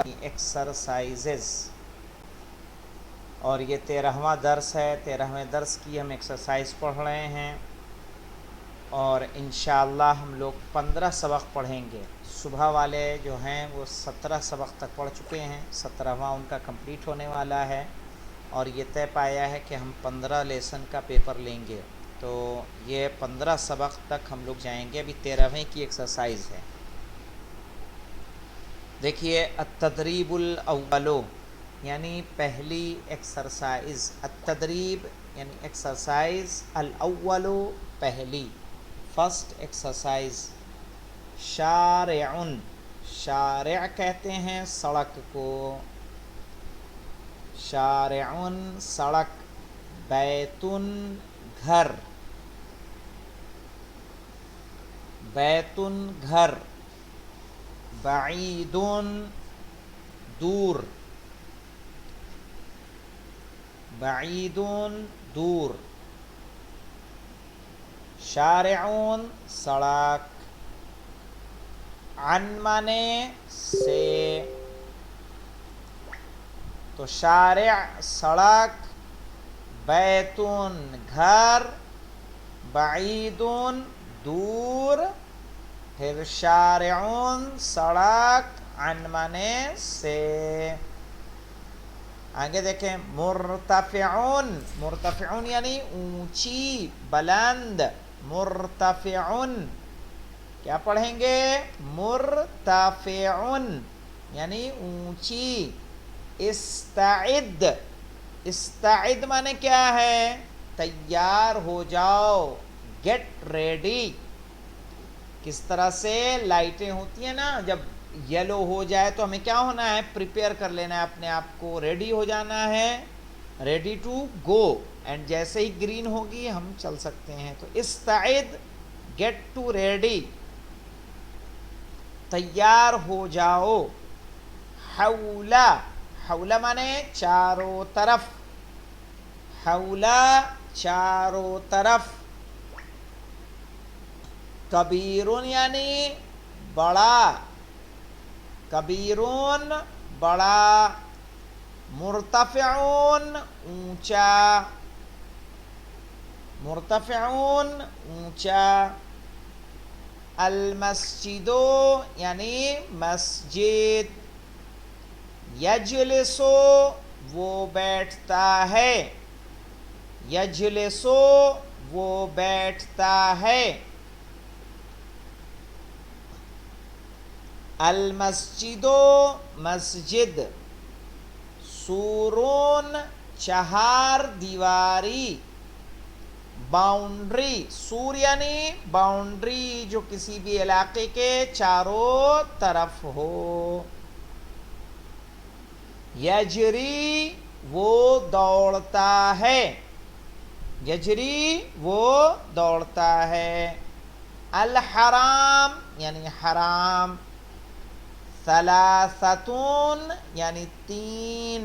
Exercises, اور یہ 13واں درس ہے۔ 13ویں درس کی ہم ایکسرسائز پڑھ رہے ہیں، اور انشاءاللہ ہم لوگ 15 سبق پڑھیں گے۔ صبح والے جو ہیں وہ 17 سبق تک پڑھ چکے ہیں، 17واں ان کا کمپلیٹ ہونے والا ہے، اور یہ طے پایا ہے کہ ہم 15 لیسن کا پیپر لیں گے، تو یہ 15 سبق تک ہم لوگ جائیں گے۔ ابھی 13ویں کی ایکسرسائز ہے۔ دیکھیے، التدریب الاولو یعنی پہلی ایکسرسائز، التدریب یعنی ایکسرسائز، الاولو پہلی، فرسٹ ایکسرسائز۔ شارعن، شارع کہتے ہیں سڑک کو، شارعن سڑک، بیتن گھر، بیتن گھر، بعیدن دور، بعیدن دور، شارعون سڑک، عن مانے سے، تو شارع سڑک، بیتن گھر، بعیدن دور، پھر شارعون سڑک، عن مانے سے۔ آگے دیکھیں، مرتفعون، مرتفعون یعنی اونچی، بلند، مرتفعون کیا پڑھیں گے؟ مرتفعون یعنی اونچی۔ استعد، استعد مانے کیا ہے؟ تیار ہو جاؤ، گیٹ ریڈی۔ کس طرح سے لائٹیں ہوتی ہیں نا، جب یلو ہو جائے تو ہمیں کیا ہونا ہے؟ پریپیئر کر لینا ہے اپنے آپ کو، ریڈی ہو جانا ہے، ریڈی ٹو گو، اینڈ جیسے ہی گرین ہوگی ہم چل سکتے ہیں۔ تو استعد، گیٹ ٹو ریڈی، تیار ہو جاؤ۔ حولا، حولا مانے چاروں طرف، حولا چاروں طرف۔ کبیرون یعنی بڑا، کبیرون بڑا، مرتفعون اونچا، مرتفعون اونچا۔ المسجدو یعنی مسجد، یجلسو وہ بیٹھتا ہے، یجلسو وہ بیٹھتا ہے۔ المسجدو مسجد، سورون چہار دیواری، باؤنڈری، سور یعنی باؤنڈری جو کسی بھی علاقے کے چاروں طرف ہو۔ یجری وہ دوڑتا ہے، یجری وہ دوڑتا ہے۔ الحرام یعنی حرام، ثلاثتون یعنی تین،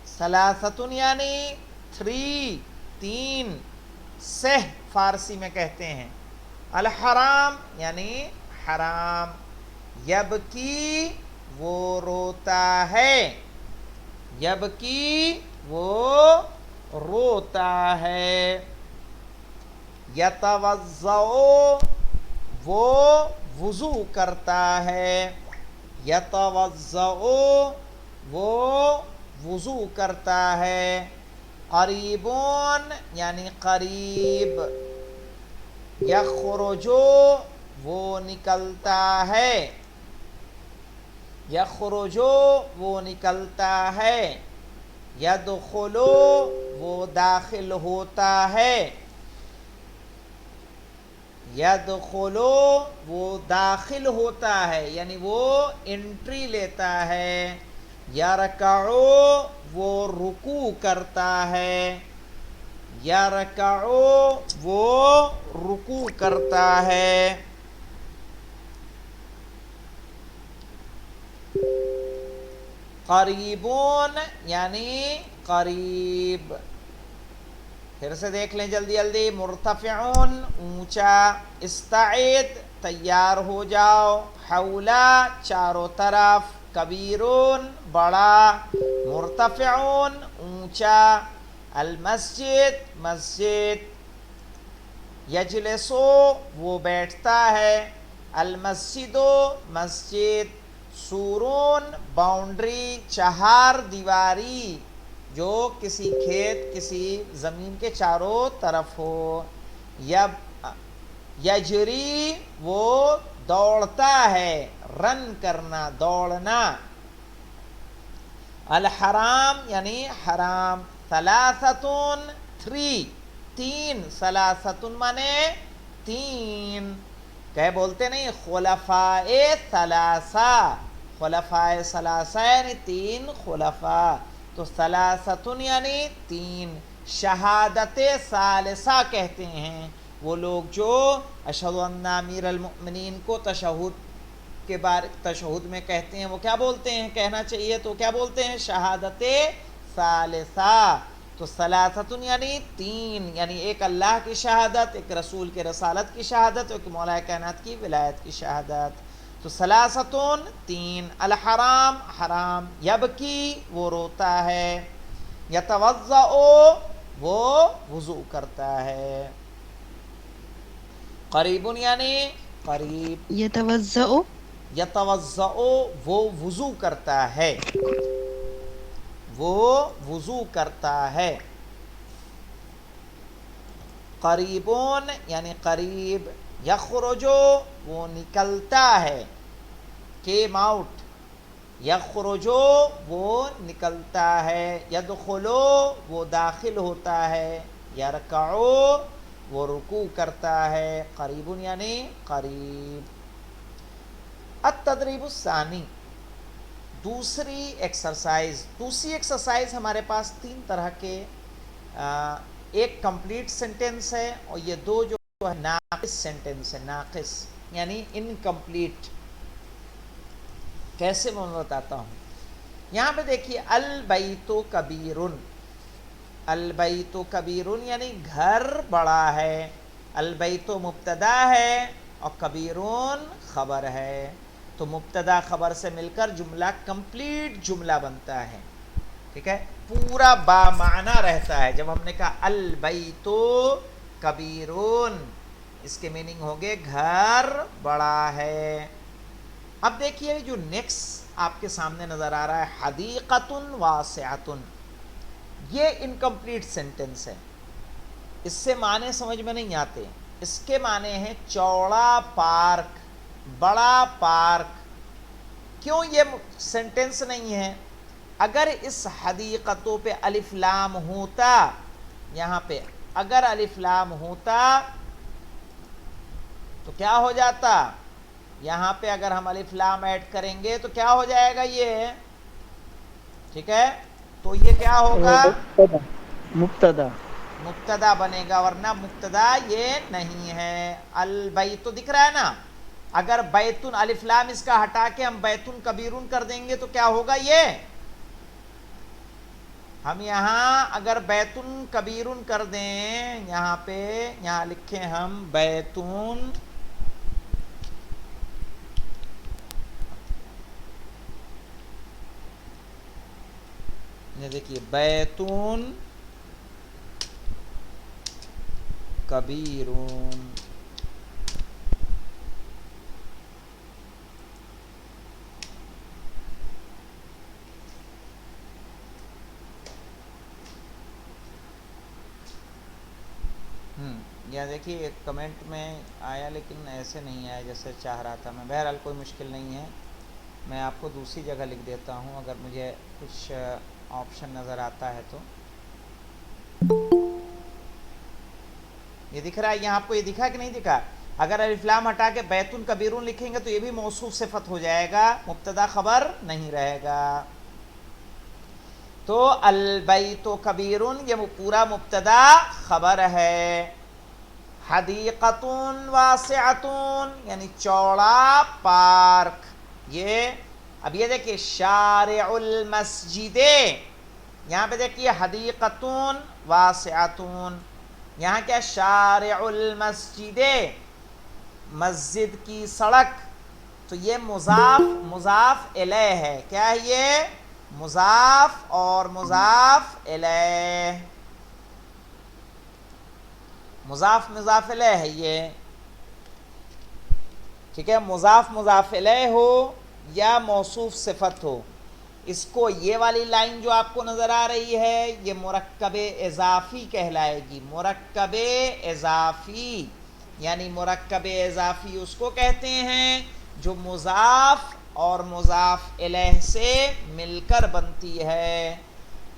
ثلاثتون یعنی 3، تین، سہ فارسی میں کہتے ہیں۔ الحرام یعنی حرام۔ یبکی وہ روتا ہے، یبکی وہ روتا ہے۔ یتوضؤ وہ وضو کرتا ہے، یتوضؤ وہ وضو کرتا ہے۔ قریبون یعنی قریب، یخرجو وہ نکلتا ہے، یخرجو وہ نکلتا ہے۔ یدخلو وہ داخل ہوتا ہے، یدخلو وہ داخل ہوتا ہے یعنی وہ انٹری لیتا ہے۔ یرکعو وہ رکوع کرتا ہے، یرکعو وہ رکوع کرتا ہے۔ قریبون یعنی قریب، پھر سے دیکھ لیں جلدی جلدی. مرتفعون اونچا، استعد تیار ہو جاؤ، حولا چاروں طرف، کبیرون بڑا، مرتفعون اونچا، المسجد مسجد، یجلسو وہ بیٹھتا ہے، المسجد مسجد، سورون باؤنڈری چہار دیواری جو کسی کھیت کسی زمین کے چاروں طرف ہو، یجری وہ دوڑتا ہے، رن کرنا دوڑنا، الحرام یعنی حرام، ثلاثتون تھری تین، ثلاثتون مانے تین، کہ بولتے نہیں خلفاء ثلاثہ، خلفاء ثلاثہ یعنی تین خلفاء، تو ثلاثتون یعنی تین. شہادت ثالثہ کہتے ہیں وہ لوگ جو اشہد ان امیر المؤمنین کو تشہد کے بارے تشہد میں کہتے ہیں، وہ کیا بولتے ہیں؟ کہنا چاہیے تو کیا بولتے ہیں؟ شہادت ثالثہ. تو ثلاثتن یعنی تین، یعنی ایک اللہ کی شہادت، ایک رسول کے رسالت کی شہادت، ایک مولا کائنات کی ولایت کی شہادت. تو ثلاثتن تین، الحرام حرام، یبکی وہ روتا ہے، یتوضأ وہ وضو کرتا ہے، قریب یعنی قریب، یتوضأ یتوضأ وہ وضو کرتا ہے، وہ وضو کرتا ہے، قریبون یعنی قریب، یخرجو وہ نکلتا ہے، کیم آؤٹ، یخرجو وہ نکلتا ہے، یدخلو وہ داخل ہوتا ہے، یرکعو وہ رکوع کرتا ہے، قریب یعنی قریب. التدریب الثانی دوسری ایکسرسائز ہمارے پاس تین طرح کے، ایک کمپلیٹ سینٹنس ہے اور یہ دو جو ہے ناقص سینٹنس ہے، ناقص یعنی انکمپلیٹ. کیسے میں بتاتا ہوں. یہاں پہ دیکھیے البیت کبیرن، البیت کبیرن یعنی گھر بڑا ہے، البیت مبتدا ہے اور کبیرون خبر ہے، تو مبتدا خبر سے مل کر جملہ کمپلیٹ جملہ بنتا ہے، ٹھیک ہے، پورا بامعنی رہتا ہے. جب ہم نے کہا البیت کبیرون، اس کے میننگ ہوگے گھر بڑا ہے. اب دیکھیے جو نیکسٹ آپ کے سامنے نظر آ رہا ہے حدیقۃ واسعۃ، یہ انکمپلیٹ سینٹنس ہے، اس سے معنی سمجھ میں نہیں آتے. اس کے معنی ہیں چوڑا پارک، بڑا پارک. کیوں یہ سینٹنس نہیں ہے؟ اگر اس حدیقتوں پہ الف لام ہوتا، یہاں پہ اگر الف لام ہوتا تو کیا ہو جاتا؟ یہاں پہ اگر ہم الف لام ایڈ کریں گے تو کیا ہو جائے گا یہ؟ ٹھیک ہے، تو یہ کیا ہوگا؟ مبتدا مبتدا بنے گا، ورنہ مبتدا یہ نہیں ہے. البیت تو دکھ رہا ہے نا، اگر بیتن الف لام اس کا ہٹا کے ہم بیتن کبیرن کر دیں گے تو کیا ہوگا؟ یہ ہم یہاں اگر بیتن کبیرن کر دیں، یہاں پہ یہاں لکھیں ہم بیتن، یہ دیکھیے بیتون کبیرون، یہ دیکھیے ایک کمنٹ میں آیا لیکن ایسے نہیں آیا جیسے چاہ رہا تھا میں. بہرحال کوئی مشکل نہیں ہے، میں آپ کو دوسری جگہ لکھ دیتا ہوں اگر مجھے کچھ آپشن نظر آتا ہے تو. یہ دکھ رہا ہے یہاں آپ کو، یہ دکھا کہ نہیں دکھا؟ اگر الف لام ہٹا کے بیتن کبیرون لکھیں گے تو یہ بھی موصوف صفت ہو جائے گا، مبتدا خبر نہیں رہے گا. تو البیت کبیرون یہ پورا مبتدا خبر ہے، حدیقۃ واسعۃ یعنی چوڑا پارک. یہ اب یہ دیکھیں شارع المسجد، یہاں پہ دیکھیے حدیقتون واسعتون، یہاں کیا شارع المسجد، مسجد کی سڑک، تو یہ مضاف مضاف الیہ ہے، کیا ہے یہ؟ مضاف اور مضاف الیہ، مضاف مضاف الیہ ہے یہ، ٹھیک ہے، مضاف مضاف الیہ ہو یا موصوف صفت ہو، اس کو یہ والی لائن جو آپ کو نظر آ رہی ہے یہ مرکب اضافی کہلائے گی، مرکب اضافی، یعنی مرکب اضافی اس کو کہتے ہیں جو مضاف اور مضاف الیہ سے مل کر بنتی ہے،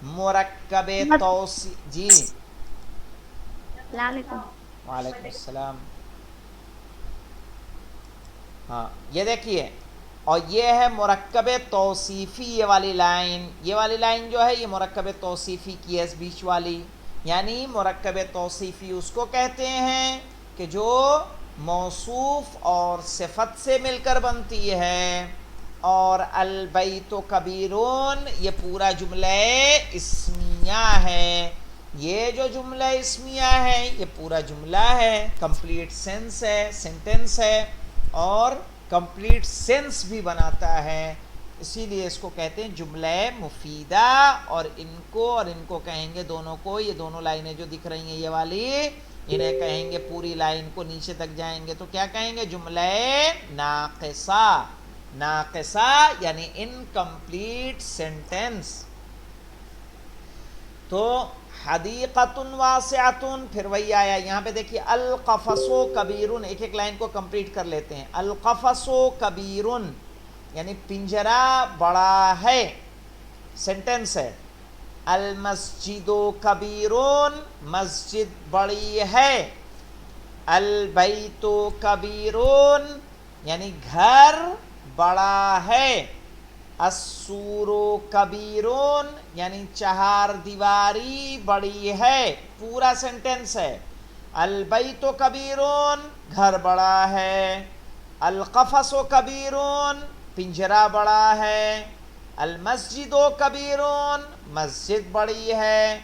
مرکب جی السلام علیکم۔ وعلیکم السلام، ہاں یہ دیکھیے، اور یہ ہے مرکب توصیفی، یہ والی لائن جو ہے یہ مرکب توصیفی کی ہے، اس بیچ والی، یعنی مرکب توصیفی اس کو کہتے ہیں کہ جو موصوف اور صفت سے مل کر بنتی ہے، اور البیت کبیرون یہ پورا جملہ اسمیہ ہے، یہ جو جملہ اسمیہ ہے یہ پورا جملہ ہے، کمپلیٹ سینس ہے، سینٹنس ہے، اور کمپلیٹ سینس بھی بناتا ہے، اسی لیے اس کو کہتے ہیں جملہ مفیدہ، اور ان کو کہیں گے دونوں کو، یہ دونوں لائنیں جو دکھ رہی ہیں یہ والی، انہیں کہیں گے، پوری لائن کو نیچے تک جائیں گے تو کیا کہیں گے؟ جملہ ناقصہ، ناقصہ یعنی انکمپلیٹ سینٹنس۔ تو حدیقۃ واسعۃ، پھر وہی آیا یہاں پہ دیکھیے، القفص کبیرن، ایک ایک لائن کو کمپلیٹ کر لیتے ہیں، القفص کبیرن یعنی پنجرہ بڑا ہے، سینٹنس ہے، المسجد کبیرن مسجد بڑی ہے، البیت کبیرن یعنی گھر بڑا ہے، السور کبیرون یعنی چہار دیواری بڑی ہے، پورا سینٹنس ہے، البیت کبیرون گھر بڑا ہے، القفص کبیرون پنجرہ بڑا ہے، المسجد کبیرون مسجد بڑی ہے،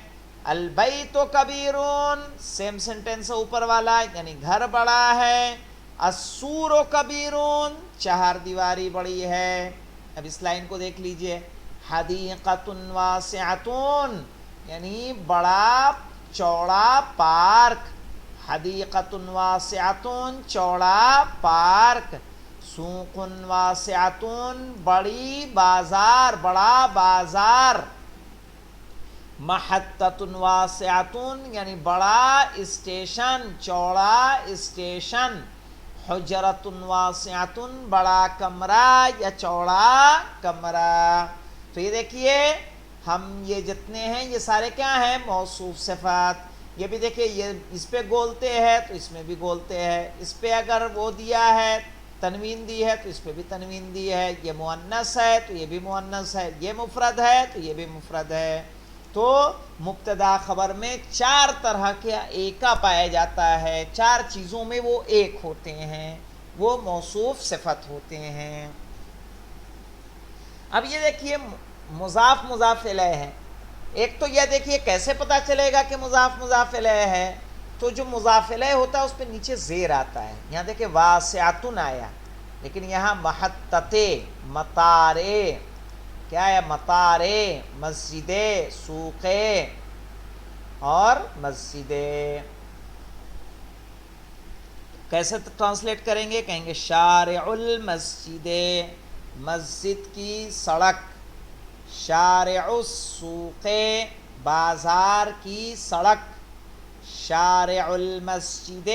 البیت کبیرون سیم سینٹنس اوپر والا یعنی گھر بڑا ہے، السور کبیرون چہار دیواری بڑی ہے۔ اب اس لائن کو دیکھ لیجئے، حدیقۃ واسعۃ یعنی بڑا چوڑا پارک، حدیقۃ واسعۃ چوڑا پارک، سوق واسعۃ بڑی بازار، بڑا بازار، محطۃ واسعۃ یعنی بڑا اسٹیشن، چوڑا اسٹیشن، حجرۃ واسعۃ بڑا کمرہ یا چوڑا کمرہ۔ تو یہ دیکھیے ہم یہ جتنے ہیں یہ سارے کیا ہیں؟ موصوف صفات۔ یہ بھی دیکھیے، یہ اس پہ گولتے ہے تو اس میں بھی گولتے ہے، اس پہ اگر وہ دیا ہے تنوین دی ہے تو اس پہ بھی تنوین دی ہے، یہ مؤنث ہے تو یہ بھی مؤنث ہے، یہ مفرد ہے تو یہ بھی مفرد ہے۔ تو مبتدا خبر میں چار طرح کا ایکا پایا جاتا ہے، چار چیزوں میں وہ ایک ہوتے ہیں، وہ موصوف صفت ہوتے ہیں۔ اب یہ دیکھیے مضاف مضاف الیہ ہے، ایک تو یہ دیکھیے کیسے پتا چلے گا کہ مضاف مضاف الیہ ہے؟ تو جو مضاف الیہ ہوتا ہے اس پہ نیچے زیر آتا ہے، یہاں دیکھیں واسعۃ آیا، لیکن یہاں محطتے، مطارے، کیا ہے؟ مطارے، مسجدے، سوقے اور مسجدے۔ کیسے ٹرانسلیٹ کریں گے؟ کہیں گے شارع المسجد مسجد کی سڑک، شارع السوق بازار کی سڑک، شارع المسجد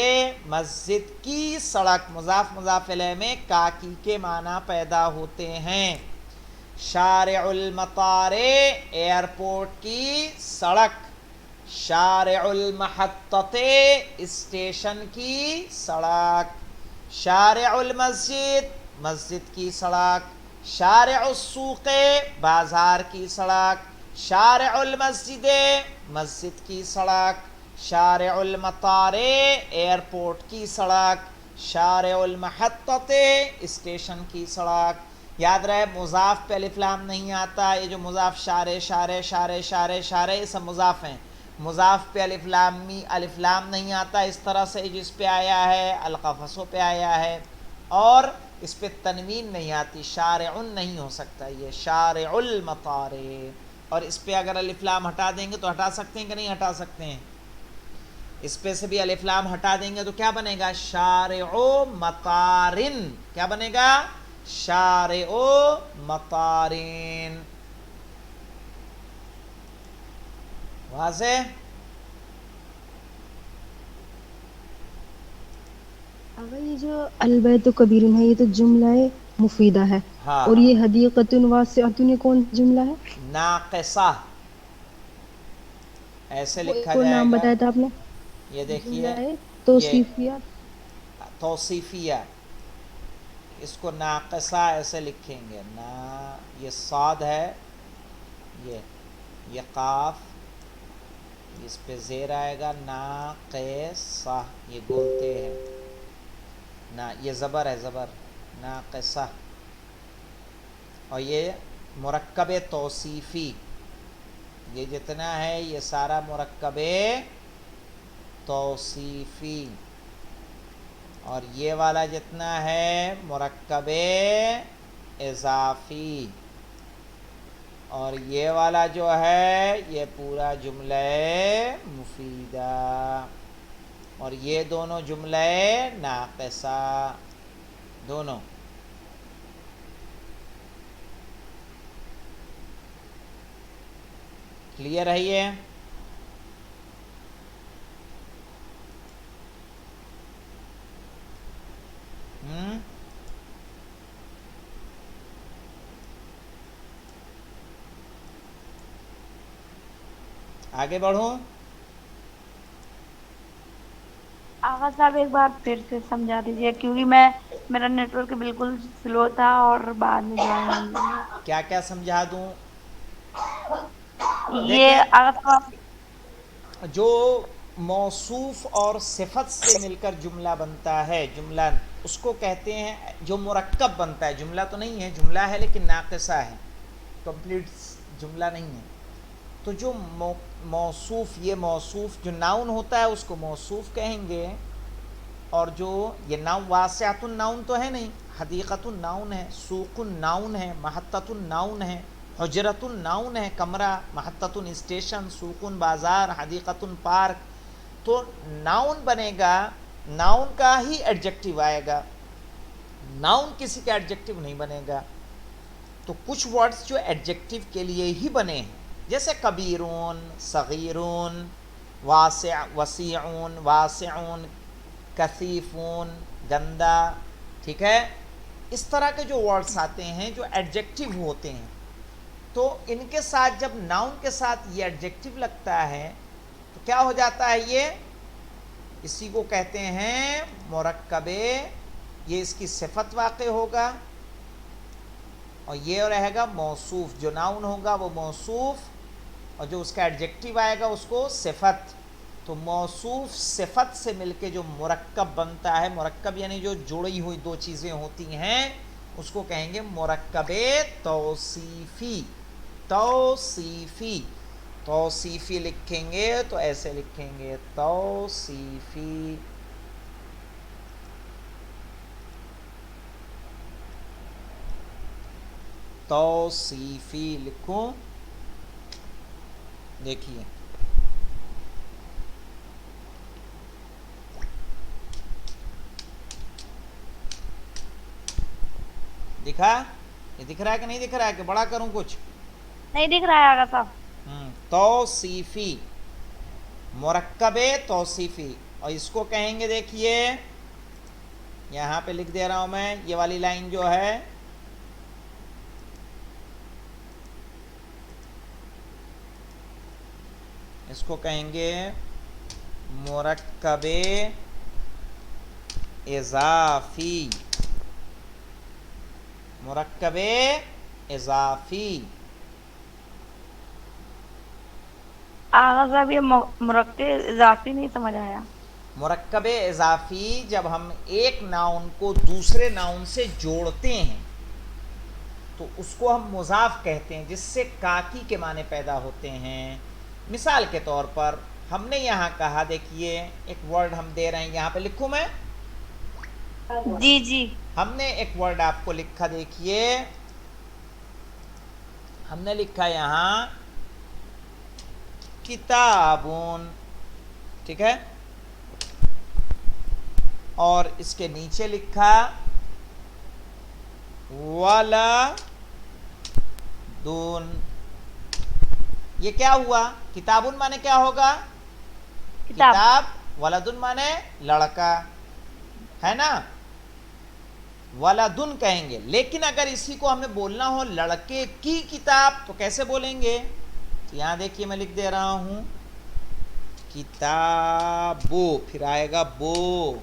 مسجد کی سڑک، مضاف مضاف الیہ میں کاکی کے معنی پیدا ہوتے ہیں، شارع المطار ایئرپورٹ کی سڑک، شارع المحطۃ اسٹیشن کی سڑک، شارع المسجد مسجد کی سڑک، شارع السوق بازار کی سڑک، شارع المسجد مسجد کی سڑک، شارع المطار ایئرپورٹ کی سڑک، شارع المحطۃ اسٹیشن کی سڑک، یاد رہے مضاف پہ الف لام نہیں آتا. یہ جو مضاف شارے شارے شارے شارے شارے یہ سب مضاف ہیں. مضاف پہ الف لام نہیں آتا. اس طرح سے جس پہ آیا ہے القفصوں پہ آیا ہے. اور اس پہ تنوین نہیں آتی, شارع نہیں ہو سکتا, یہ شارع المطارق. اور اس پہ اگر الف لام ہٹا دیں گے تو ہٹا سکتے ہیں کہ نہیں ہٹا سکتے ہیں؟ اس پہ سے بھی الف لام ہٹا دیں گے تو کیا بنے گا؟ شارع مطارن. کیا بنے گا؟ شارع مطارن. واضح؟ اگر یہ جو البیت کبیر ہے یہ تو جملہ مفیدہ ہے. ہاں. اور یہ حدیقۃ واسعۃ یہ کون جملہ ہے؟ ناقصہ ایسے وہ لکھا ایک اور جائے نام گا. بتایا تھا آپ نے, یہ دیکھیے جملہ ہے یہ توصیفیہ. توصیفیہ, اس کو ناقصہ ایسے لکھیں گے. یہ صاد ہے, یہ قاف, اس پہ زیر آئے گا. ناقصہ یہ بولتے ہیں نا, یہ زبر ہے, زبر ناقصہ. اور یہ مرکب توصیفی, یہ جتنا ہے یہ سارا مرکب توصیفی. اور یہ والا جتنا ہے مرکب اضافی. اور یہ والا جو ہے یہ پورا جملہ مفیدہ. اور یہ دونوں جملہ ناقصہ دونوں. کلیئر ہے یہ؟ آگے بڑھوں؟ آغا صاحب ایک بار پھر سے سمجھا دیجیے, کیونکہ میرا نیٹ ورک بالکل سلو تھا اور بعد میں جوائن نہیں ہوئی. کیا کیا سمجھا دوں؟ یہ دیکھیں, آغا صاحب جو موصوف اور صفت سے مل کر جملہ بنتا ہے, جملہ اس کو کہتے ہیں, جو مرکب بنتا ہے. جملہ تو نہیں ہے, جملہ ہے لیکن ناقصہ ہے, کمپلیٹ جملہ نہیں ہے. تو جو موصوف, یہ موصوف جو ناؤن ہوتا ہے اس کو موصوف کہیں گے. اور جو یہ ناؤن, واسعۃ الناؤن تو ہے نہیں, حدیقۃ الناؤن ہے, سوق الناؤن ہے, محطۃ الناؤن ہے, حجرۃ الناؤن ہے کمرہ, محطۃ اسٹیشن, سوق بازار, حدیقۃ پارک. تو ناؤن بنے گا, ناؤن کا ہی ایڈجیکٹیو آئے گا, ناؤن کسی کا ایڈجیکٹیو نہیں بنے گا. تو کچھ ورڈز جو ایڈجیکٹیو کے لیے ہی بنے ہیں, جیسے کبیرون, صغیرون, وسیعون, واسعون, کثیفون, گندا. ٹھیک ہے, اس طرح کے جو ورڈز آتے ہیں جو ایڈجیکٹیو ہوتے ہیں, تو ان کے ساتھ جب ناؤن کے ساتھ یہ ایڈجیکٹیو لگتا ہے تو کیا ہو جاتا ہے؟ یہ اسی کو کہتے ہیں مرکب. یہ اس کی صفت واقع ہوگا, اور یہ رہے گا موصوف. جو ناؤن ہوگا وہ موصوف, اور جو اس کا ایڈجیکٹیو آئے گا اس کو صفت. تو موصوف صفت سے مل کے جو مرکب بنتا ہے, مرکب یعنی جو جڑی ہوئی دو چیزیں ہوتی ہیں, اس کو کہیں گے مرکب توصیفی. توصیفی, توصیفی لکھیں گے تو ایسے لکھیں گے, توصیفی. توصیفی لکھوں. دیکھیے دکھا, یہ دکھ رہا ہے کہ نہیں دکھ رہا ہے, کہ بڑا کروں کچھ؟ نہیں دکھ رہا ہے آغا صاحب. توصیفی, مرکب توصیفی. اور اس کو کہیں گے, دیکھیے یہاں پہ لکھ دے رہا ہوں میں, یہ والی لائن جو ہے, اس کو کہیں گے مرکب اضافی. مرکب اضافی. آغا صاحب یہ مرکب اضافی نہیں سمجھ آیا. مرکب اضافی جب ہم ایک ناؤن کو دوسرے ناؤن سے جوڑتے ہیں, تو اس کو ہم مضاف کہتے ہیں، جس سے کاکی کے معنی پیدا ہوتے ہیں۔ مثال کے طور پر ہم نے یہاں کہا، دیکھیے ایک ورڈ ہم دے رہے ہیں، یہاں پہ لکھوں میں؟ جی جی ہم نے ایک ورڈ آپ کو لکھا، دیکھیے ہم نے لکھا یہاں کتابون، ٹھیک ہے، اور اس کے نیچے لکھا ولدون۔ یہ کیا ہوا؟ کتابون مانے کیا ہوگا؟ کتاب۔ کتاب، ولدن مانے لڑکا، ہے نا، ولدن کہیں گے۔ لیکن اگر اسی کو ہمیں بولنا ہو لڑکے کی کتاب تو کیسے بولیں گے؟ تو یہاں دیکھیے میں لکھ دے رہا ہوں کتابو، پھر آئے گا بو،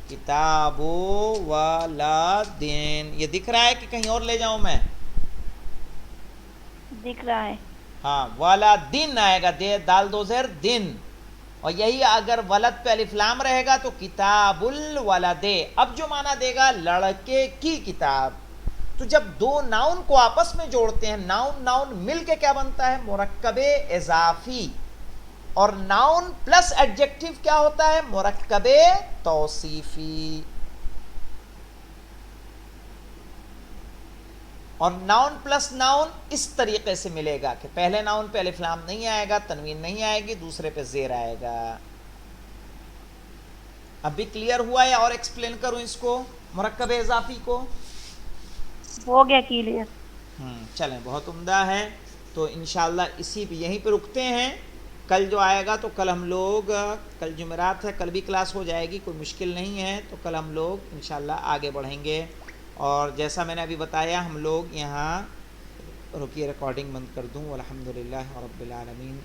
کتابو ولدین۔ یہ دکھ رہا ہے کہ کہیں اور لے جاؤں میں؟ دکھ رہا ہے۔ ہاں، ولدین آئے گا، دے دال دو زیر دن، اور یہی اگر ولد پہ الف لام رہے گا تو کتاب الولدے، اب جو معنی دے گا لڑکے کی کتاب۔ تو جب دو ناؤن کو آپس میں جوڑتے ہیں، ناؤن ناؤن مل کے کیا بنتا ہے؟ مرکب اضافی، اور ناؤن پلس ایڈجیکٹو کیا ہوتا ہے؟ مرکب توصیفی۔ اور ناؤن پلس ناؤن اس طریقے سے ملے گا کہ پہلے ناؤن پہ الف لام نہیں آئے گا، تنوین نہیں آئے گی، دوسرے پہ زیر آئے گا۔ اب بھی کلیئر ہوا ہے؟ اور ایکسپلین کروں اس کو، مرکب اضافی کو؟ ہو گیا کلیئر۔ چلیں، بہت عمدہ ہے۔ تو انشاءاللہ اسی پہ یہیں پہ رکتے ہیں۔ کل جو آئے گا تو کل ہم لوگ، کل جمعرات ہے، کل بھی کلاس ہو جائے گی، کوئی مشکل نہیں ہے، تو کل ہم لوگ انشاءاللہ آگے بڑھیں گے۔ اور جیسا میں نے ابھی بتایا، ہم لوگ یہاں رکیے ریکارڈنگ بند کر دوں۔ الحمدللہ رب العالمین۔